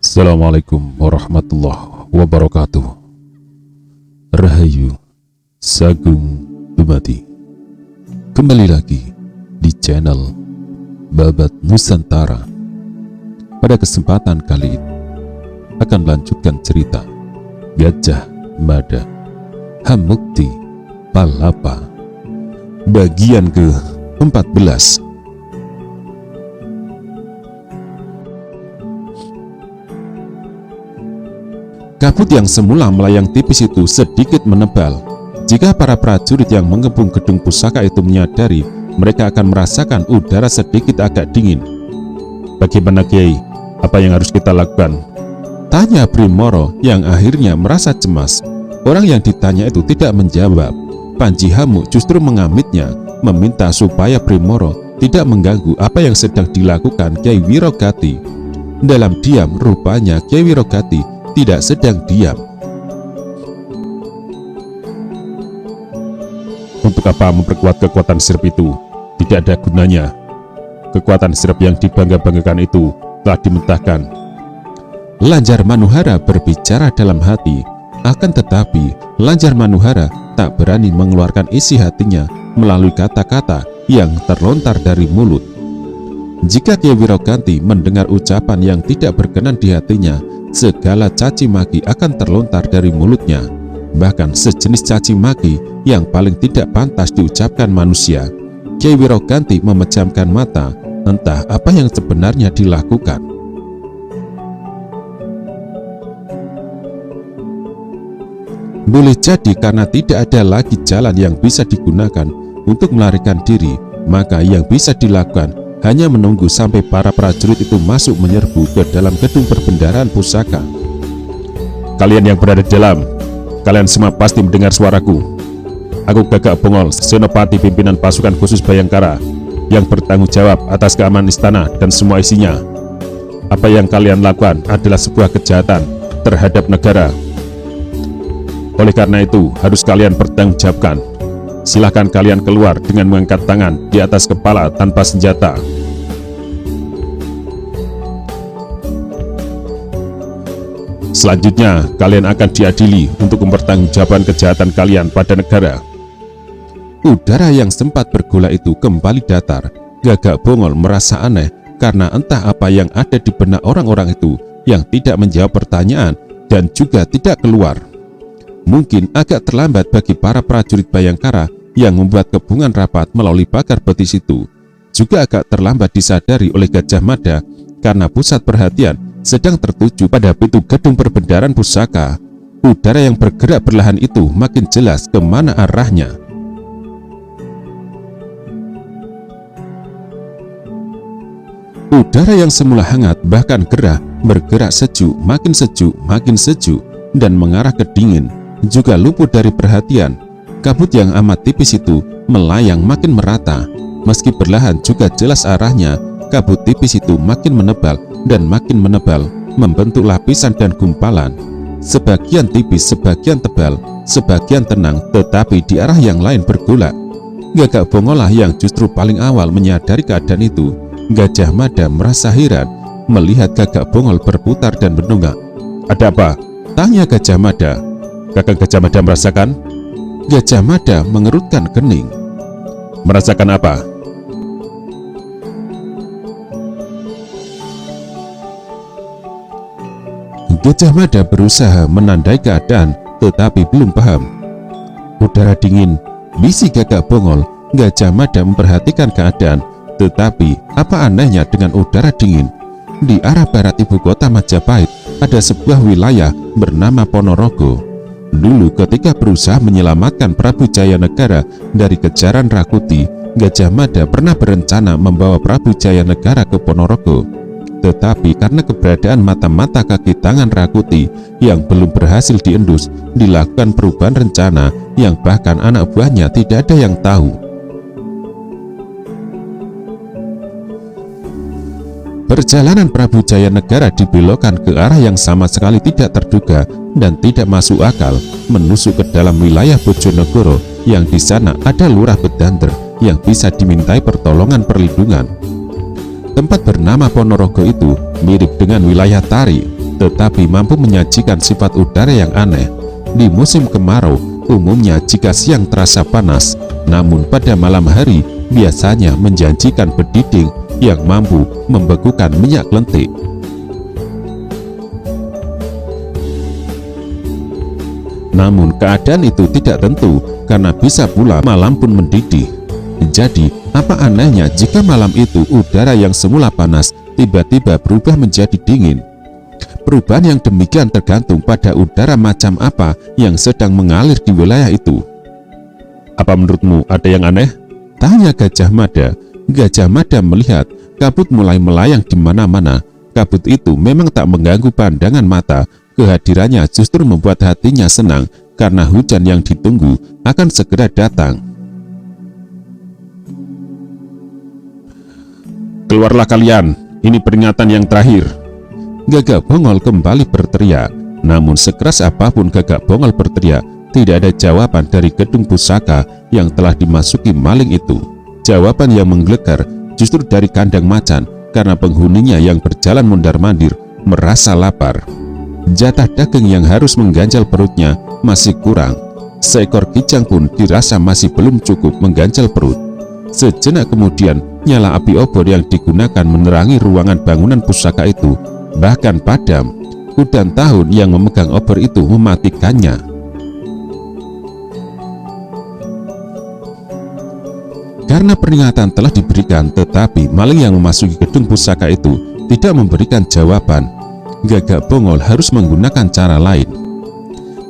Assalamualaikum warahmatullahi wabarakatuh. Rahayu Sagung Dumadi. Kembali lagi di channel Babat Nusantara. Pada kesempatan kali ini akan melanjutkan cerita Gajah Mada Hamukti Palapa bagian ke-14. Kabut yang semula melayang tipis itu sedikit menebal. Jika para prajurit yang mengepung gedung pusaka itu menyadari, mereka akan merasakan udara sedikit agak dingin. "Bagaimana Kiai? Apa yang harus kita lakukan?" tanya Brimoro yang akhirnya merasa cemas. Orang yang ditanya itu tidak menjawab. Panji Hamuk justru mengamitnya, meminta supaya Brimoro tidak mengganggu apa yang sedang dilakukan Kyai Wirogati. Dalam diam, rupanya Kyai Wirogati tidak sedang diam. "Untuk apa memperkuat kekuatan sirip itu? Tidak ada gunanya. Kekuatan sirip yang dibangga-banggakan itu telah dimentahkan." Lanjar Manuhara berbicara dalam hati. Akan tetapi Lanjar Manuhara tak berani mengeluarkan isi hatinya melalui kata-kata yang terlontar dari mulut. Jika Kyai Wirogati mendengar ucapan yang tidak berkenan di hatinya, segala caci maki akan terlontar dari mulutnya, bahkan sejenis caci maki yang paling tidak pantas diucapkan manusia. Kyai Wirogati memejamkan mata, entah apa yang sebenarnya dilakukan. Boleh jadi karena tidak ada lagi jalan yang bisa digunakan untuk melarikan diri, maka yang bisa dilakukan hanya menunggu sampai para prajurit itu masuk menyerbu ke dalam gedung perbendaharaan pusaka. "Kalian yang berada di dalam, kalian semua pasti mendengar suaraku. Aku Gagak Bongol, Senopati pimpinan pasukan khusus Bayangkara yang bertanggung jawab atas keamanan istana dan semua isinya. Apa yang kalian lakukan adalah sebuah kejahatan terhadap negara. Oleh karena itu, harus kalian bertanggungjawabkan. Silahkan kalian keluar dengan mengangkat tangan di atas kepala tanpa senjata." "Selanjutnya, kalian akan diadili untuk mempertanggungjawabkan kejahatan kalian pada negara." Udara yang sempat bergolak itu kembali datar. Gagak Bongol merasa aneh karena entah apa yang ada di benak orang-orang itu yang tidak menjawab pertanyaan dan juga tidak keluar. Mungkin agak terlambat bagi para prajurit Bayangkara yang membuat gabungan rapat melalui pagar betis itu. Juga agak terlambat disadari oleh Gajah Mada karena pusat perhatian sedang tertuju pada pintu gedung perbendaharaan pusaka. Udara yang bergerak perlahan itu makin jelas kemana arahnya. Udara yang semula hangat bahkan gerah bergerak sejuk, makin dan mengarah ke dingin. Juga luput dari perhatian. Kabut yang amat tipis itu melayang makin merata. Meski perlahan juga jelas arahnya, kabut tipis itu makin menebal dan makin menebal, membentuk lapisan dan gumpalan. Sebagian tipis, sebagian tebal, sebagian tenang, tetapi di arah yang lain bergolak. Gagak Bongol yang justru paling awal menyadari keadaan itu. Gajah Mada merasa heran melihat Gagak Bongol berputar dan menunggak. "Ada apa?" tanya Gajah Mada. "Kakang Gajah Mada merasakan?" Gajah Mada mengerutkan kening. "Merasakan apa?" Gajah Mada berusaha menandai keadaan tetapi belum paham. "Udara dingin," bisik Gagak Bongol. Gajah Mada memperhatikan keadaan, tetapi apa anehnya dengan udara dingin? Di arah barat ibu kota Majapahit ada sebuah wilayah bernama Ponorogo. Dulu ketika berusaha menyelamatkan Prabu Jayanegara dari kejaran Rakuti, Gajah Mada pernah berencana membawa Prabu Jayanegara ke Ponorogo. Tetapi karena keberadaan mata-mata kaki tangan Rakuti yang belum berhasil diendus, dilakukan perubahan rencana yang bahkan anak buahnya tidak ada yang tahu. Perjalanan Prabu Jayanegara dibelokkan ke arah yang sama sekali tidak terduga dan tidak masuk akal, menusuk ke dalam wilayah Bojonegoro yang di sana ada lurah Bedander yang bisa dimintai pertolongan perlindungan. Tempat bernama Ponorogo itu mirip dengan wilayah Tari, tetapi mampu menyajikan sifat udara yang aneh. Di musim kemarau, umumnya jika siang terasa panas, namun pada malam hari biasanya menjanjikan bediding yang mampu membekukan minyak lentik. Namun keadaan itu tidak tentu karena bisa pula malam pun mendidih. Jadi, apa anehnya jika malam itu udara yang semula panas tiba-tiba berubah menjadi dingin? Perubahan yang demikian tergantung pada udara macam apa yang sedang mengalir di wilayah itu. Apa menurutmu ada yang aneh? Tanya Gajah Mada. Gajah Mada melihat kabut mulai melayang di mana-mana. Kabut itu memang tak mengganggu pandangan mata. Kehadirannya justru membuat hatinya senang karena hujan yang ditunggu akan segera datang. Keluarlah kalian, ini peringatan yang terakhir. Gagak Bongol kembali berteriak. Namun sekeras apapun Gagak Bongol berteriak, tidak ada jawaban dari gedung pusaka yang telah dimasuki maling itu. Jawaban yang menggelegar justru dari kandang macan karena penghuninya yang berjalan mondar-mandir merasa lapar. Jatah daging yang harus mengganjal perutnya masih kurang. Seekor kijang pun dirasa masih belum cukup mengganjal perut. Sejenak kemudian, nyala api obor yang digunakan menerangi ruangan bangunan pusaka itu bahkan padam. Kudan tahun yang memegang obor itu mematikannya. Karena peringatan telah diberikan, tetapi maling yang memasuki gedung pusaka itu tidak memberikan jawaban. Gagak Bongol harus menggunakan cara lain.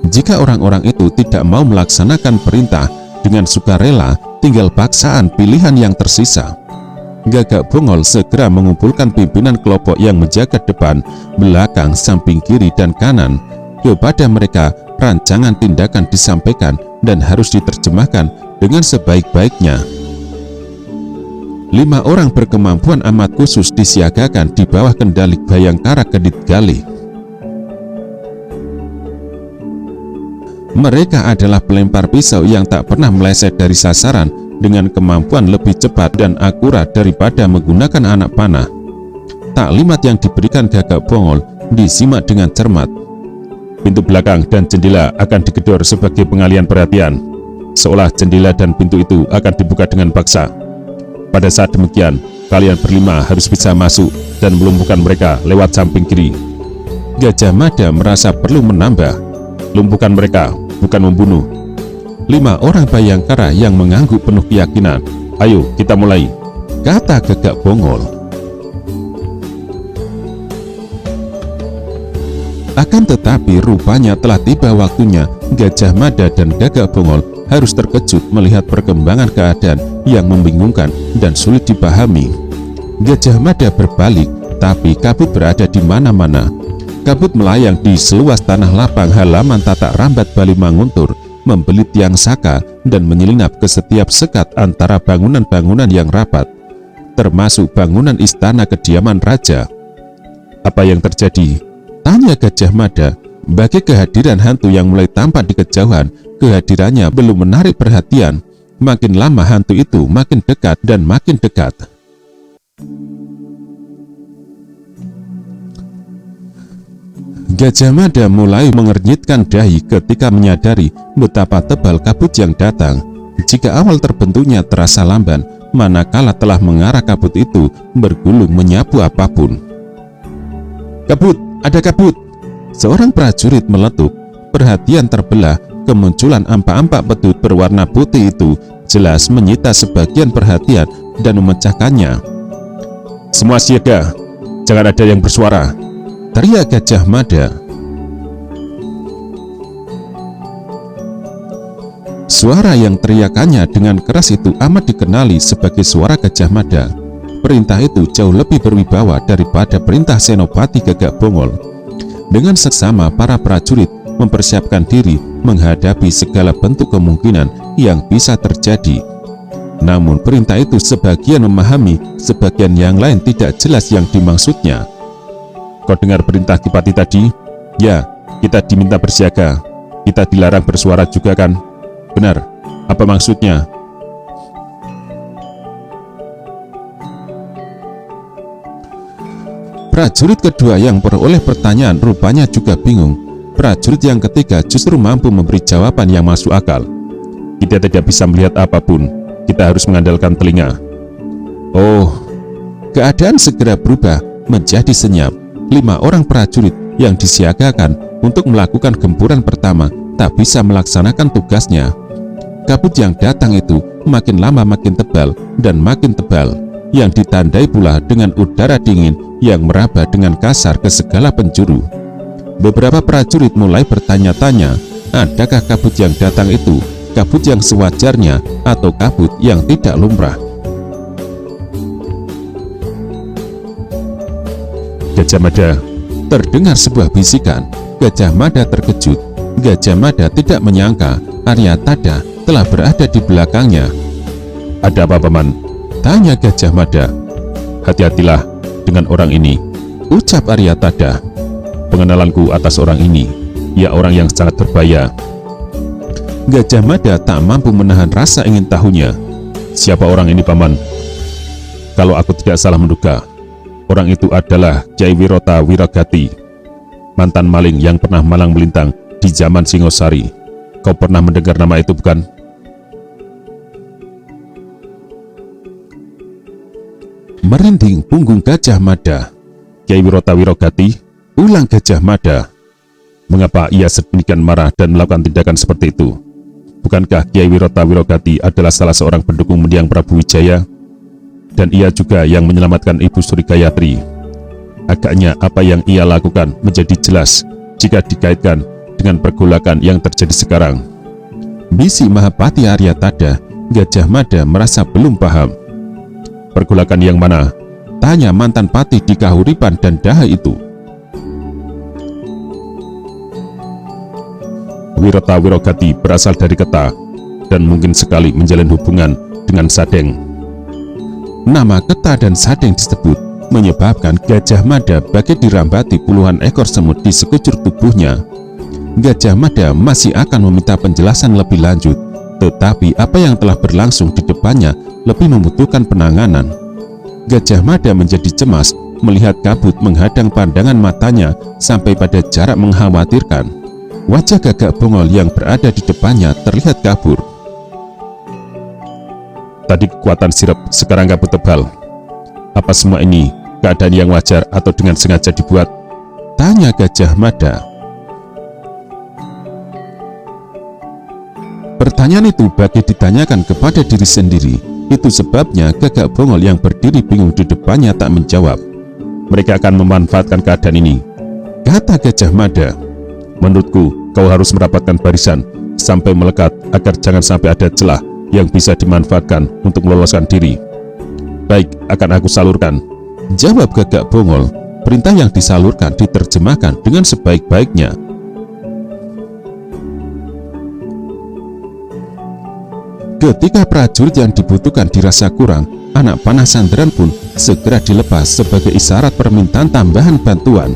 Jika orang-orang itu tidak mau melaksanakan perintah dengan sukarela, tinggal paksaan pilihan yang tersisa. Gagak Bongol segera mengumpulkan pimpinan kelompok yang menjaga depan, belakang, samping kiri, dan kanan. Kepada mereka, rancangan tindakan disampaikan dan harus diterjemahkan dengan sebaik-baiknya. 5 orang berkemampuan amat khusus disiagakan di bawah kendali Bayangkara Kedit Galih. Mereka adalah pelempar pisau yang tak pernah meleset dari sasaran dengan kemampuan lebih cepat dan akurat daripada menggunakan anak panah. Taklimat yang diberikan Gagak Bongol disimak dengan cermat. Pintu belakang dan jendela akan digedor sebagai pengalian perhatian, seolah jendela dan pintu itu akan dibuka dengan paksa. Pada saat demikian, kalian berlima harus bisa masuk dan melumpuhkan mereka lewat samping kiri. Gajah Mada merasa perlu menambah, lumpuhkan mereka, bukan membunuh. 5 orang Bayangkara yang mengangguk penuh keyakinan. Ayo kita mulai, kata Gagak Bongol. Akan tetapi rupanya telah tiba waktunya Gajah Mada dan Gagak Bongol harus terkejut melihat perkembangan keadaan yang membingungkan dan sulit dipahami. Gajah Mada berbalik, tapi kabut berada di mana-mana. Kabut melayang di seluas tanah lapang halaman Tatak Rambat Bali Manguntur, membelit tiang saka dan menyelinap ke setiap sekat antara bangunan-bangunan yang rapat, termasuk bangunan istana kediaman raja. Apa yang terjadi? Tanya Gajah Mada. Bagi kehadiran hantu yang mulai tampak di kejauhan, kehadirannya belum menarik perhatian. Makin lama hantu itu makin dekat dan makin dekat. Gajah Mada mulai mengernyitkan dahi ketika menyadari betapa tebal kabut yang datang. Jika awal terbentuknya terasa lamban, manakala telah mengarah kabut itu bergulung menyapu apapun. Kabut, ada kabut! Seorang prajurit meletup. Perhatian terbelah. Kemunculan ampak-ampak pedut berwarna putih itu jelas menyita sebagian perhatian dan memecahkannya. Semua siaga, jangan ada yang bersuara, teriak Gajah Mada. Suara yang teriakannya dengan keras itu amat dikenali sebagai suara Gajah Mada. Perintah itu jauh lebih berwibawa daripada perintah Senopati Gagak Bongol. Dengan seksama, para prajurit mempersiapkan diri menghadapi segala bentuk kemungkinan yang bisa terjadi. Namun perintah itu sebagian memahami, sebagian yang lain tidak jelas yang dimaksudnya. Kau dengar perintah Kipati tadi? Ya, kita diminta bersiaga. Kita dilarang bersuara juga kan? Benar, apa maksudnya? Prajurit kedua yang beroleh pertanyaan rupanya juga bingung. Prajurit yang ketiga justru mampu memberi jawaban yang masuk akal. Kita tidak bisa melihat apapun, kita harus mengandalkan telinga. Oh, keadaan segera berubah menjadi senyap. 5 orang prajurit yang disiagakan untuk melakukan gempuran pertama tak bisa melaksanakan tugasnya. Kabut yang datang itu makin lama makin tebal dan makin tebal, yang ditandai pula dengan udara dingin yang meraba dengan kasar ke segala penjuru. Beberapa prajurit mulai bertanya-tanya, adakah kabut yang datang itu kabut yang sewajarnya atau kabut yang tidak lumrah? Gajah Mada, terdengar sebuah bisikan. Gajah Mada terkejut. Gajah Mada tidak menyangka Aryatada telah berada di belakangnya. Ada apa, Paman? Tanya Gajah Mada. Hati-hatilah dengan orang ini, ucap Aryatada. Pengenalanku atas orang ini, ia orang yang sangat berbahaya. Gajah Mada tak mampu menahan rasa ingin tahunya. Siapa orang ini, Paman? Kalau aku tidak salah menduga, orang itu adalah Kyai Wirota Wiragati, mantan maling yang pernah malang melintang di zaman Singosari. Kau pernah mendengar nama itu, bukan? Merinding punggung Gajah Mada. Kyai Wirota Wiragati, ulang Gajah Mada. Mengapa ia sedemikian marah dan melakukan tindakan seperti itu? Bukankah Kyai Wirota Wiragati adalah salah seorang pendukung mendiang Prabu Wijaya? Dan ia juga yang menyelamatkan Ibu Suri Gayatri. Agaknya apa yang ia lakukan menjadi jelas jika dikaitkan dengan pergolakan yang terjadi sekarang. Bisi Mahapati Aryatada. Gajah Mada merasa belum paham. Pergolakan yang mana? Tanya mantan patih di Kahuripan dan Daha itu. Wirota Wiragati berasal dari Keta dan mungkin sekali menjalin hubungan dengan Sadeng. Nama Keta dan Sadeng disebut menyebabkan Gajah Mada bagai dirambati puluhan ekor semut di sekujur tubuhnya. Gajah Mada masih akan meminta penjelasan lebih lanjut, tetapi apa yang telah berlangsung di depannya lebih membutuhkan penanganan. Gajah Mada menjadi cemas melihat kabut menghadang pandangan matanya sampai pada jarak mengkhawatirkan. Wajah Gagak Bongol yang berada di depannya terlihat kabur. Tadi kekuatan sirep, sekarang kabut tebal. Apa semua ini keadaan yang wajar atau dengan sengaja dibuat? Tanya Gajah Mada. Pertanyaan itu bagi ditanyakan kepada diri sendiri. Itu sebabnya Gagak Bongol yang berdiri bingung di depannya tak menjawab. Mereka akan memanfaatkan keadaan ini, kata Gajah Mada. Menurutku, kau harus merapatkan barisan sampai melekat agar jangan sampai ada celah yang bisa dimanfaatkan untuk meloloskan diri. Baik, akan aku salurkan, jawab Gagak Bongol. Perintah yang disalurkan diterjemahkan dengan sebaik-baiknya. Ketika prajurit yang dibutuhkan dirasa kurang, anak panah Sandran pun segera dilepas sebagai isyarat permintaan tambahan bantuan.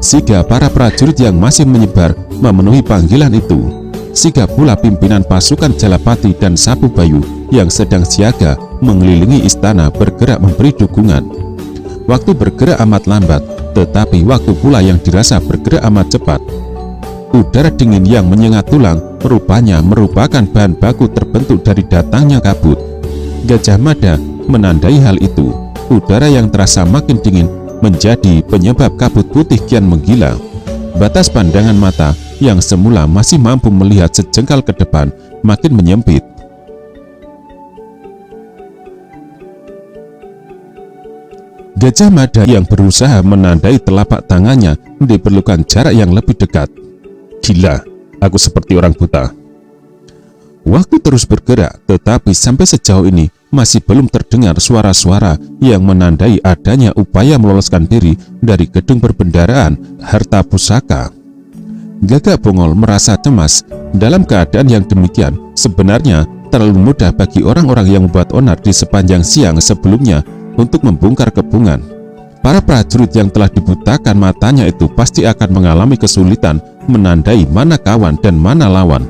Siga para prajurit yang masih menyebar memenuhi panggilan itu. Siga pula pimpinan pasukan Jalapati dan Sapu Bayu yang sedang siaga mengelilingi istana bergerak memberi dukungan. Waktu bergerak amat lambat, tetapi waktu pula yang dirasa bergerak amat cepat. Udara dingin yang menyengat tulang rupanya merupakan bahan baku terbentuk dari datangnya kabut. Gajah Mada menandai hal itu. Udara yang terasa makin dingin menjadi penyebab kabut putih kian menggila. Batas pandangan mata yang semula masih mampu melihat sejengkal ke depan makin menyempit. Gajah Mada yang berusaha menandai telapak tangannya diperlukan jarak yang lebih dekat. Gila, aku seperti orang buta. Waktu terus bergerak, tetapi sampai sejauh ini masih belum terdengar suara-suara yang menandai adanya upaya meloloskan diri dari gedung perbendaharaan harta pusaka. Gagak Bongol merasa cemas. Dalam keadaan yang demikian, sebenarnya terlalu mudah bagi orang-orang yang membuat onar di sepanjang siang sebelumnya untuk membongkar kepungan. Para prajurit yang telah dibutakan matanya itu pasti akan mengalami kesulitan menandai mana kawan dan mana lawan.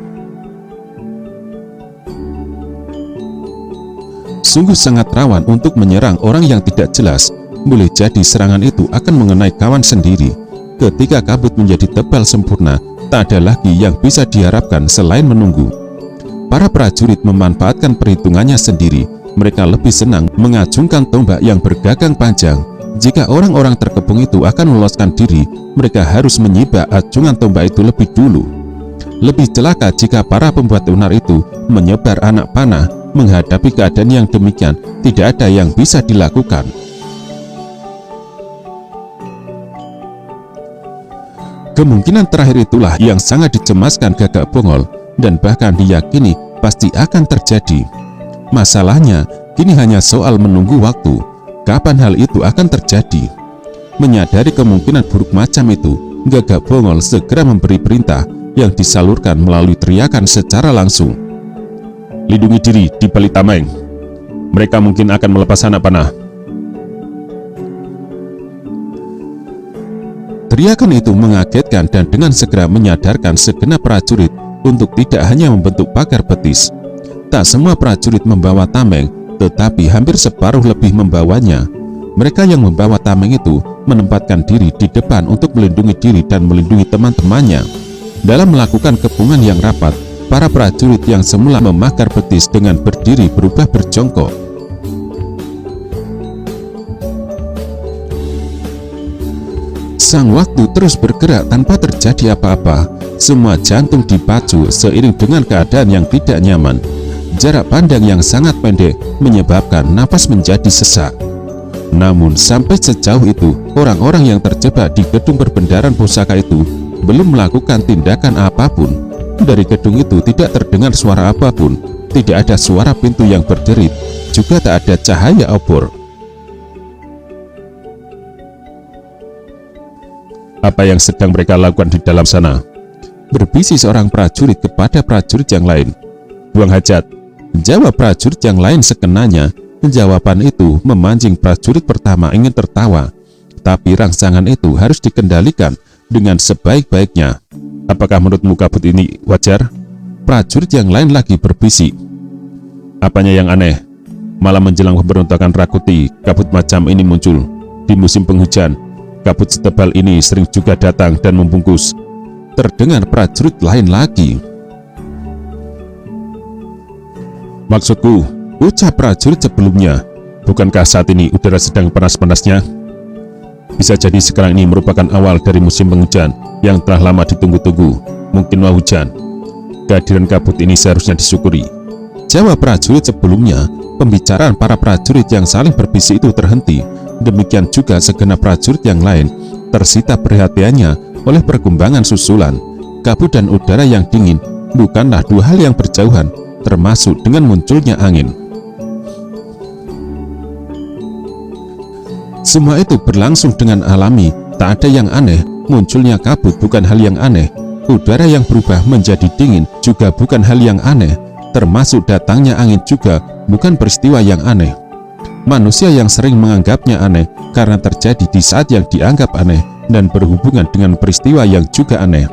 Sungguh sangat rawan untuk menyerang orang yang tidak jelas. boleh jadi serangan itu akan mengenai kawan sendiri. Ketika kabut menjadi tebal sempurna, tak ada lagi yang bisa diharapkan selain menunggu. Para prajurit memanfaatkan perhitungannya sendiri. Mereka lebih senang mengacungkan tombak yang bergagang panjang. Jika orang-orang terkepung itu akan meloloskan diri, mereka harus menyibak acungan tombak itu lebih dulu. Lebih celaka jika para pembuat unar itu menyebar anak panah. Menghadapi keadaan yang demikian, tidak ada yang bisa dilakukan. Kemungkinan terakhir itulah yang sangat dicemaskan Gagak Bongol, dan bahkan diyakini pasti akan terjadi. Masalahnya, kini hanya soal menunggu waktu. Kapan hal itu akan terjadi? Menyadari kemungkinan buruk macam itu, Gagak Bongol segera memberi perintah yang disalurkan melalui teriakan secara langsung. Lindungi diri di balik tameng. Mereka mungkin akan melepas anak panah. Teriakan itu mengagetkan dan dengan segera menyadarkan segenap prajurit untuk tidak hanya membentuk pagar betis. Tak semua prajurit membawa tameng, tetapi hampir separuh lebih membawanya. Mereka yang membawa tameng itu menempatkan diri di depan untuk melindungi diri dan melindungi teman-temannya. Dalam melakukan kepungan yang rapat, para prajurit yang semula memakar betis dengan berdiri berubah berjongkok. Sang waktu terus bergerak tanpa terjadi apa-apa. Semua jantung dipacu seiring dengan keadaan yang tidak nyaman. Jarak pandang yang sangat pendek menyebabkan napas menjadi sesak. Namun sampai sejauh itu, orang-orang yang terjebak di gedung perbendaharaan pusaka itu belum melakukan tindakan apapun. Dari gedung itu tidak terdengar suara apapun, tidak ada suara pintu yang berderit, juga tak ada cahaya obor. Apa yang sedang mereka lakukan di dalam sana? Berbisik seorang prajurit kepada prajurit yang lain. Buang hajat, jawab prajurit yang lain sekenanya. Jawaban itu memancing prajurit pertama ingin tertawa, tapi rangsangan itu harus dikendalikan dengan sebaik-baiknya. Apakah menurutmu kabut ini wajar? Prajurit yang lain lagi berbisik. Apanya yang aneh? Malah menjelang pemberontakan Rakuti, kabut macam ini muncul. Di musim penghujan, kabut setebal ini sering juga datang dan membungkus. Terdengar prajurit lain lagi. Maksudku, ucap prajurit sebelumnya, bukankah saat ini udara sedang panas-panasnya? Bisa jadi sekarang ini merupakan awal dari musim penghujan yang telah lama ditunggu-tunggu. Mungkin mau hujan. Kehadiran kabut ini seharusnya disyukuri. Jawab prajurit sebelumnya. Pembicaraan para prajurit yang saling berbisik itu terhenti. Demikian juga segenap prajurit yang lain tersita perhatiannya oleh perkembangan susulan. Kabut dan udara yang dingin bukanlah dua hal yang berjauhan, termasuk dengan munculnya angin. Semua itu berlangsung dengan alami, tak ada yang aneh. Munculnya kabut bukan hal yang aneh. Udara yang berubah menjadi dingin juga bukan hal yang aneh. Termasuk datangnya angin juga bukan peristiwa yang aneh. Manusia yang sering menganggapnya aneh karena terjadi di saat yang dianggap aneh dan berhubungan dengan peristiwa yang juga aneh.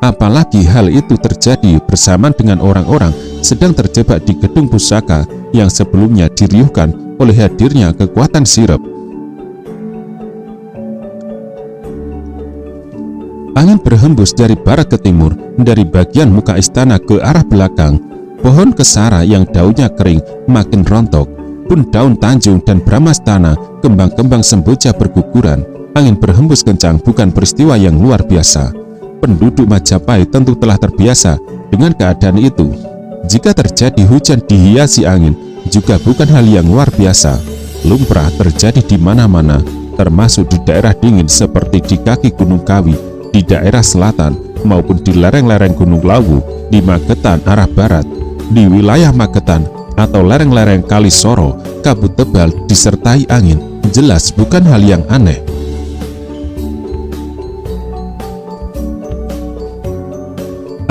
Apalagi hal itu terjadi bersamaan dengan orang-orang sedang terjebak di gedung pusaka yang sebelumnya diriuhkan oleh hadirnya kekuatan sirep. Angin berhembus dari barat ke timur, dari bagian muka istana ke arah belakang. Pohon kesara yang daunnya kering makin rontok, pun daun tanjung dan bramastana, kembang-kembang semboja berguguran. Angin berhembus kencang bukan peristiwa yang luar biasa. Penduduk Majapahit tentu telah terbiasa dengan keadaan itu. Jika terjadi hujan dihiasi angin, juga bukan hal yang luar biasa. Lumrah terjadi di mana-mana, termasuk di daerah dingin seperti di kaki Gunung Kawi, di daerah selatan, maupun di lereng-lereng Gunung Lawu, di Magetan arah barat. Di wilayah Magetan atau lereng-lereng Kali Soro, kabut tebal disertai angin jelas bukan hal yang aneh.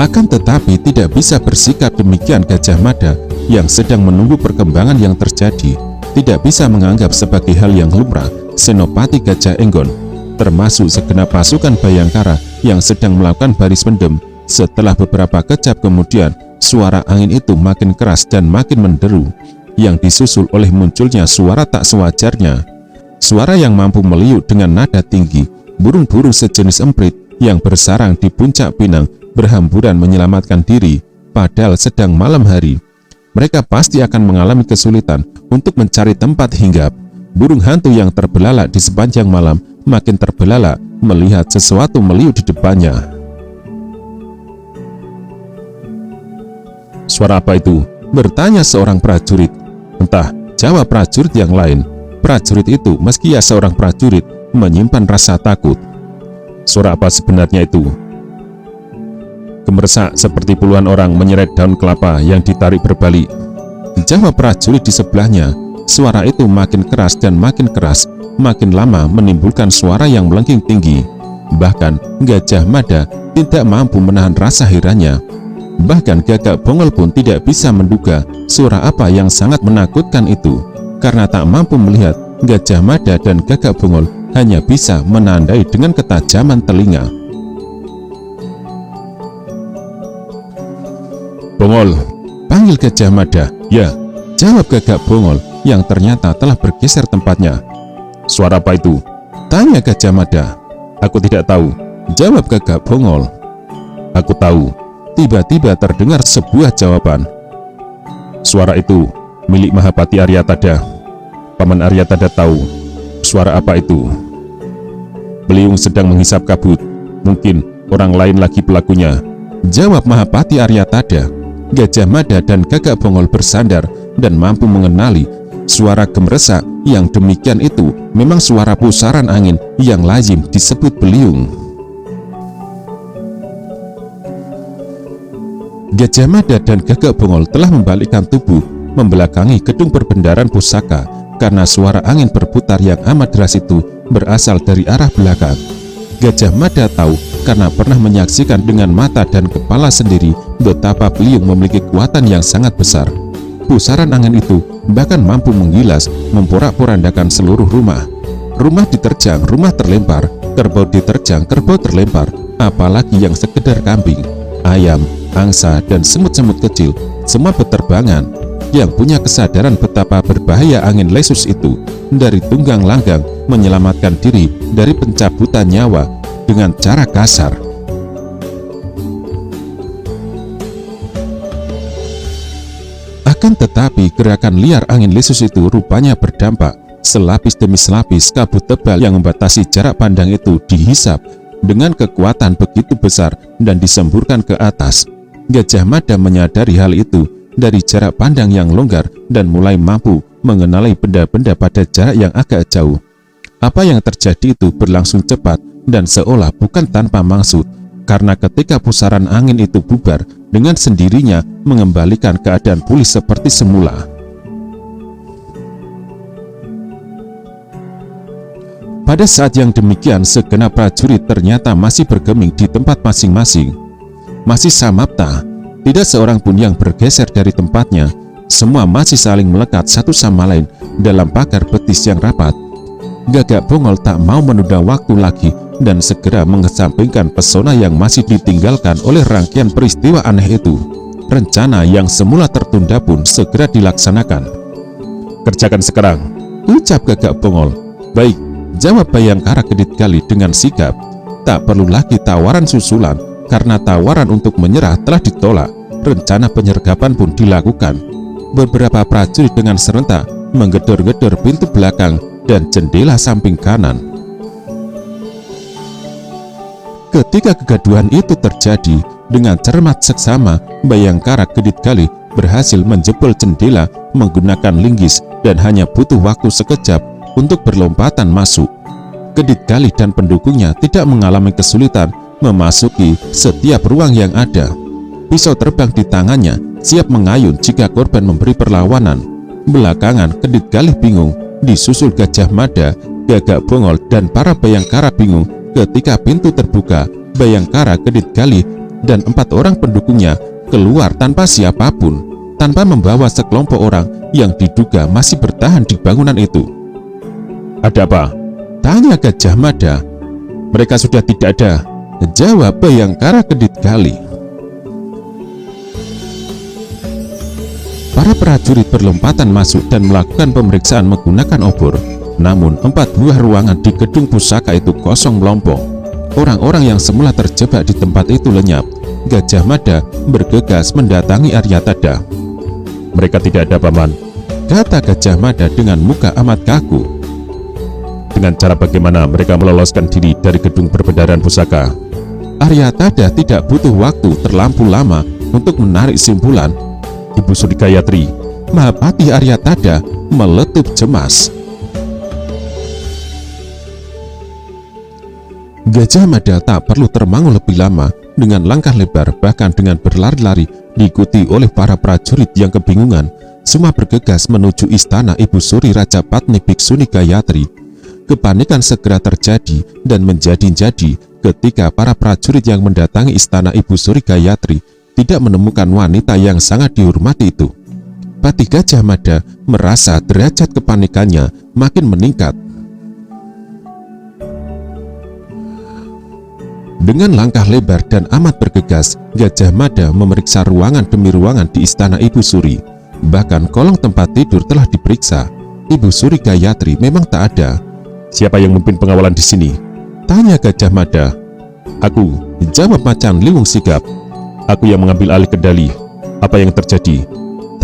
Akan tetapi tidak bisa bersikap demikian Gajah Mada yang sedang menunggu perkembangan yang terjadi. Tidak bisa menganggap sebagai hal yang lumrah Senopati Gajah Enggon, termasuk segenap pasukan Bayangkara yang sedang melakukan baris mendem. Setelah beberapa kejap kemudian, suara angin itu makin keras dan makin menderu, yang disusul oleh munculnya suara tak sewajarnya. suara yang mampu meliuk dengan nada tinggi. Burung-burung sejenis emprit yang bersarang di puncak pinang berhamburan menyelamatkan diri, padahal sedang malam hari. Mereka pasti akan mengalami kesulitan untuk mencari tempat hinggap. Burung hantu yang terbelalak di sepanjang malam makin terbelalak melihat sesuatu meliuk di depannya. "Suara apa itu?" bertanya seorang prajurit. "Entah," jawab prajurit yang lain. Prajurit itu, meski ia seorang prajurit, menyimpan rasa takut. "Suara apa sebenarnya itu?" "Gemersak seperti puluhan orang menyeret daun kelapa yang ditarik berbalik," jawab prajurit di sebelahnya. Suara itu makin keras dan makin keras, makin lama menimbulkan suara yang melengking tinggi. Bahkan Gajah Mada tidak mampu menahan rasa herannya. Bahkan Gagak Bongol pun tidak bisa menduga suara apa yang sangat menakutkan itu. Karena tak mampu melihat, Gajah Mada dan Gagak Bongol hanya bisa menandai dengan ketajaman telinga. "Bongol," panggil Gajah Mada. "Ya," jawab Gagak Bongol yang ternyata telah bergeser tempatnya. "Suara apa itu?" tanya Gajah Mada. "Aku tidak tahu," jawab Gagak Bongol. "Aku tahu." Tiba-tiba terdengar sebuah jawaban. "Suara itu milik Mahapati Aryatada. Paman Aryatada tahu." "Suara apa itu?" "Beliung sedang menghisap kabut. Mungkin orang lain lagi pelakunya," jawab Mahapati Aryatada. Gajah Mada dan Gagak Bongol bersandar dan mampu mengenali suara gemeresak yang demikian itu memang suara pusaran angin yang lazim disebut beliung. Gajah Mada dan Gagak Bongol telah membalikkan tubuh membelakangi gedung perbendaharaan pusaka karena suara angin berputar yang amat deras itu berasal dari arah belakang. Gajah Mada tahu karena pernah menyaksikan dengan mata dan kepala sendiri betapa beliung memiliki kekuatan yang sangat besar. Pusaran angin itu bahkan mampu menggilas, memporak-porandakan seluruh rumah. Rumah diterjang, rumah terlempar, kerbau diterjang, kerbau terlempar, apalagi yang sekedar kambing, ayam, angsa, dan semut-semut kecil, semua beterbangan. Yang punya kesadaran betapa berbahaya angin lesus itu, dari tunggang langgang menyelamatkan diri dari pencabutan nyawa dengan cara kasar. Akan tetapi gerakan liar angin lesus itu rupanya berdampak. Selapis demi selapis kabut tebal yang membatasi jarak pandang itu dihisap dengan kekuatan begitu besar dan disemburkan ke atas. Gajah Mada menyadari hal itu dari jarak pandang yang longgar dan mulai mampu mengenali benda-benda pada jarak yang agak jauh. Apa yang terjadi itu berlangsung cepat dan seolah bukan tanpa maksud, karena ketika pusaran angin itu bubar, dengan sendirinya mengembalikan keadaan pulih seperti semula. Pada saat yang demikian, segenap prajurit ternyata masih bergeming di tempat masing-masing. Masih samapta, tidak seorang pun yang bergeser dari tempatnya. Semua masih saling melekat satu sama lain dalam pagar betis yang rapat. Gagak Bongol tak mau menunda waktu lagi dan segera mengesampingkan pesona yang masih ditinggalkan oleh rangkaian peristiwa aneh itu. Rencana yang semula tertunda pun segera dilaksanakan. "Kerjakan sekarang," ucap Gagak Bongol. "Baik," jawab Bayangkara Kedit Gali dengan sigap. Tak perlu lagi tawaran susulan, karena tawaran untuk menyerah telah ditolak. Rencana penyergapan pun dilakukan. Beberapa prajurit dengan serentak menggedor-gedor pintu belakang dan jendela samping kanan. Ketika kegaduhan itu terjadi, dengan cermat seksama Bayangkara Kedit Gali berhasil menjebol jendela menggunakan linggis dan hanya butuh waktu sekejap untuk berlompatan masuk. Kedit Gali dan pendukungnya tidak mengalami kesulitan memasuki setiap ruang yang ada. Pisau terbang di tangannya, siap mengayun jika korban memberi perlawanan. Belakangan Kedit Gali bingung, disusul Gajah Mada, Gagak Bongol, dan para Bayangkara bingung ketika pintu terbuka. Bayangkara Kedit Gali dan 4 orang pendukungnya keluar tanpa siapapun, tanpa membawa sekelompok orang yang diduga masih bertahan di bangunan itu. "Ada apa?" tanya Gajah Mada. "Mereka sudah tidak ada," jawab Bayangkara Kedit Gali. Para prajurit berlompatan masuk dan melakukan pemeriksaan menggunakan obor. Namun 4 buah ruangan di gedung pusaka itu kosong melompong. Orang-orang yang semula terjebak di tempat itu lenyap. Gajah Mada bergegas mendatangi Aryatada. "Mereka tidak ada, Paman," kata Gajah Mada dengan muka amat kaku. "Dengan cara bagaimana mereka meloloskan diri dari gedung perbendaharaan pusaka?" Aryatada tidak butuh waktu terlampau lama untuk menarik simpulan. Ibu Suri Gayatri, Mahapati Aryatada meletup cemas. Gajah Mada tak perlu termangu lebih lama. Dengan langkah lebar, bahkan dengan berlari-lari, diikuti oleh para prajurit yang kebingungan, semua bergegas menuju istana Ibu Suri Rajapatni Bhiksuni Gayatri. Kepanikan segera terjadi dan menjadi-jadi ketika para prajurit yang mendatangi istana Ibu Suri Gayatri tidak menemukan wanita yang sangat dihormati itu. Pati Gajah Mada merasa derajat kepanikannya makin meningkat. Dengan langkah lebar dan amat bergegas, Gajah Mada memeriksa ruangan demi ruangan di istana Ibu Suri. Bahkan kolong tempat tidur telah diperiksa. Ibu Suri Gayatri memang tak ada. "Siapa yang memimpin pengawalan di sini?" tanya Gajah Mada. "Aku," jawab Macan Liwung Sigap. "Aku yang mengambil alih kendali." "Apa yang terjadi?"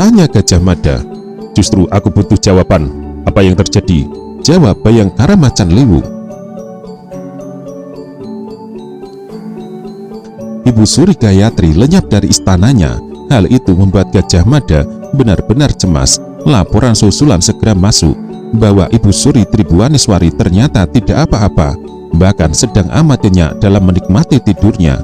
tanya Gajah Mada. "Justru aku butuh jawaban. Apa yang terjadi?" jawab Bayangkara Macan Liwung. Ibu Suri Gayatri lenyap dari istananya. Hal itu membuat Gajah Mada benar-benar cemas. Laporan susulan segera masuk bahwa Ibu Suri Tribuaniswari ternyata tidak apa-apa, bahkan sedang amat nyenyak dalam menikmati tidurnya.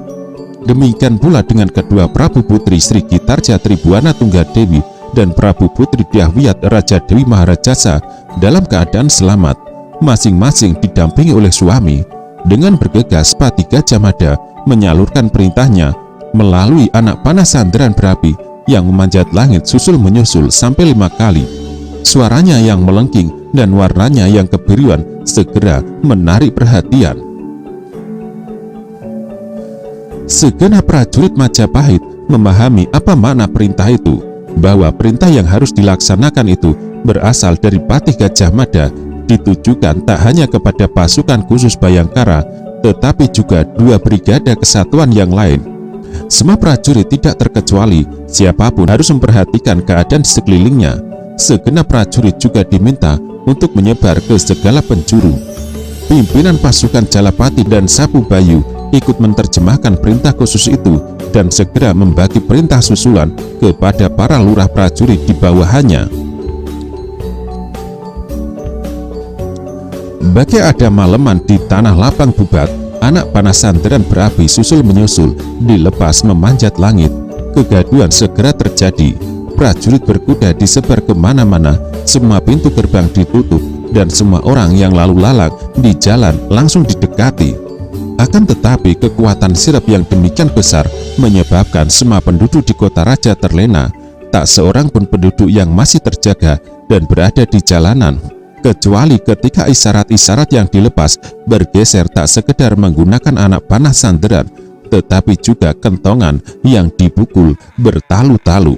Demikian pula dengan kedua Prabu Putri Sri Gitarja Tribuana Tunggadewi dan Prabu Putri Dyahwiyat Raja Dewi Maharajasa dalam keadaan selamat, masing-masing didampingi oleh suami. Dengan bergegas, Pati Gajah Mada menyalurkan perintahnya melalui anak panah sandaran berapi yang memanjat langit susul menyusul sampai 5 kali. Suaranya yang melengking dan warnanya yang kebiruan segera menarik perhatian. Segenap prajurit Majapahit memahami apa makna perintah itu, bahwa perintah yang harus dilaksanakan itu berasal dari Patih Gajah Mada, ditujukan tak hanya kepada pasukan khusus Bayangkara, tetapi juga 2 brigade kesatuan yang lain. Semua prajurit tidak terkecuali, siapapun harus memperhatikan keadaan di sekelilingnya. Segenap prajurit juga diminta untuk menyebar ke segala penjuru. Pimpinan pasukan Jalapati dan Sapu Bayu ikut menerjemahkan perintah khusus itu dan segera membagi perintah susulan kepada para lurah prajurit di bawahannya. Bagai ada maleman di tanah lapang bubat, anak panah sandaran berapi susul menyusul dilepas memanjat langit. Kegaduhan segera terjadi. Prajurit berkuda disebar kemana-mana, semua pintu gerbang ditutup, dan semua orang yang lalu lalang di jalan langsung didekati. Akan tetapi kekuatan sirap yang demikian besar menyebabkan semua penduduk di kota raja terlena. Tak seorang pun penduduk yang masih terjaga dan berada di jalanan, kecuali ketika isyarat-isyarat yang dilepas bergeser tak sekedar menggunakan anak panah sandaran, tetapi juga kentongan yang dipukul bertalu-talu.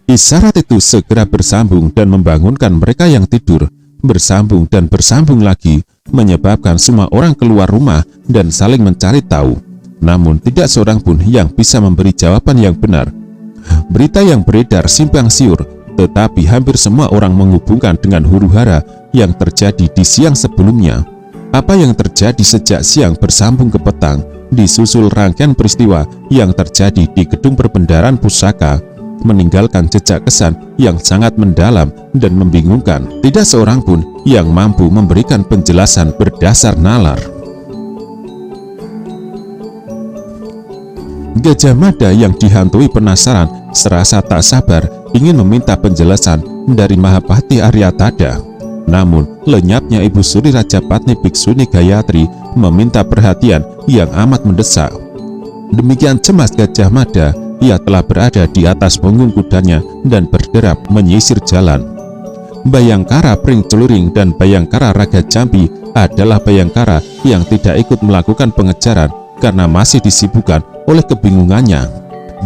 Isyarat itu segera bersambung dan membangunkan mereka yang tidur, bersambung dan bersambung lagi, menyebabkan semua orang keluar rumah dan saling mencari tahu. Namun tidak seorang pun yang bisa memberi jawaban yang benar. Berita yang beredar simpang siur, tetapi hampir semua orang menghubungkan dengan huru-hara yang terjadi di siang sebelumnya. Apa yang terjadi sejak siang bersambung ke petang, disusul rangkaian peristiwa yang terjadi di gedung perbendaharaan pusaka, meninggalkan jejak kesan yang sangat mendalam dan membingungkan. Tidak seorang pun yang mampu memberikan penjelasan berdasar nalar. Gajah Mada yang dihantui penasaran serasa tak sabar ingin meminta penjelasan dari Mahapati Aryatada. Namun lenyapnya Ibu Suri Rajapatni Bhiksuni Gayatri meminta perhatian yang amat mendesak. Demikian cemas Gajah Mada, ia telah berada di atas punggung kudanya dan berderap menyisir jalan. Bayangkara Pring Celuring dan Bayangkara Raga Jambi adalah Bayangkara yang tidak ikut melakukan pengejaran karena masih disibukkan oleh kebingungannya.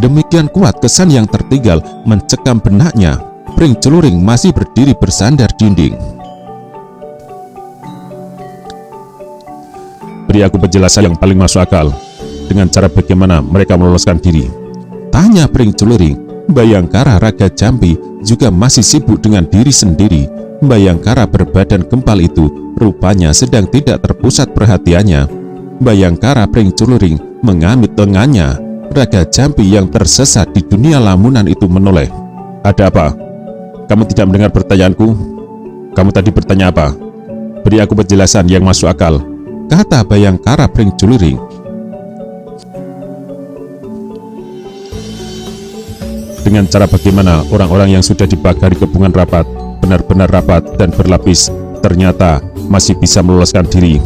Demikian kuat kesan yang tertinggal mencekam benaknya. Pring Celuring masih berdiri bersandar dinding. Beri aku penjelasan yang paling masuk akal. Dengan cara bagaimana mereka meloloskan diri? Tanya Pring Celuring. Bayangkara Raga Jambi juga masih sibuk dengan diri sendiri. Bayangkara berbadan gempal itu rupanya sedang tidak terpusat perhatiannya. Bayangkara Pring Celuring mengamit lengannya. Raga Jambi yang tersesat di dunia lamunan itu menoleh. Ada apa? Kamu tidak mendengar pertanyaanku? Kamu tadi bertanya apa? Beri aku penjelasan yang masuk akal, kata Bayangkara Pring Celuring. Dengan cara bagaimana orang-orang yang sudah dibakari kepungan rapat, benar-benar rapat dan berlapis, ternyata masih bisa meloloskan diri?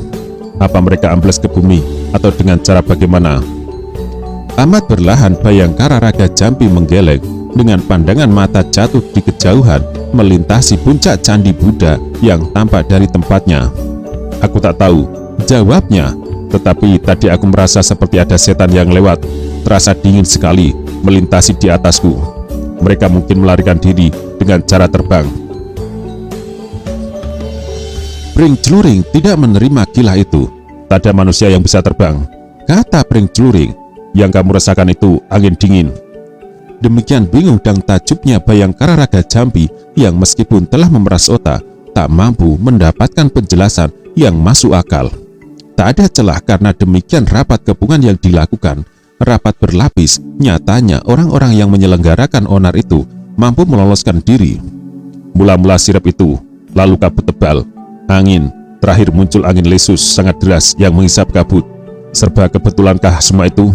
Apa mereka ambles ke bumi atau dengan cara bagaimana? Amat perlahan Bayangkara Raga Jambi menggeleng. Dengan pandangan mata jatuh di kejauhan melintasi puncak Candi Buddha yang tampak dari tempatnya. Aku tak tahu jawabnya, tetapi tadi aku merasa seperti ada setan yang lewat. Terasa dingin sekali melintasi di atasku. Mereka mungkin melarikan diri dengan cara terbang. Pring Celuring tidak menerima kilah itu. Tak ada manusia yang bisa terbang, kata Pring Celuring. Yang kamu rasakan itu angin dingin. Demikian bingung dan takjubnya Bayangkara Raga Jambi yang meskipun telah memeras otak, tak mampu mendapatkan penjelasan yang masuk akal. Tak ada celah karena demikian rapat kepungan yang dilakukan. Rapat berlapis, nyatanya orang-orang yang menyelenggarakan onar itu mampu meloloskan diri. Mula-mula sirap itu, lalu kabut tebal, angin, terakhir muncul angin lesus sangat deras yang menghisap kabut. Serba kebetulankah semua itu?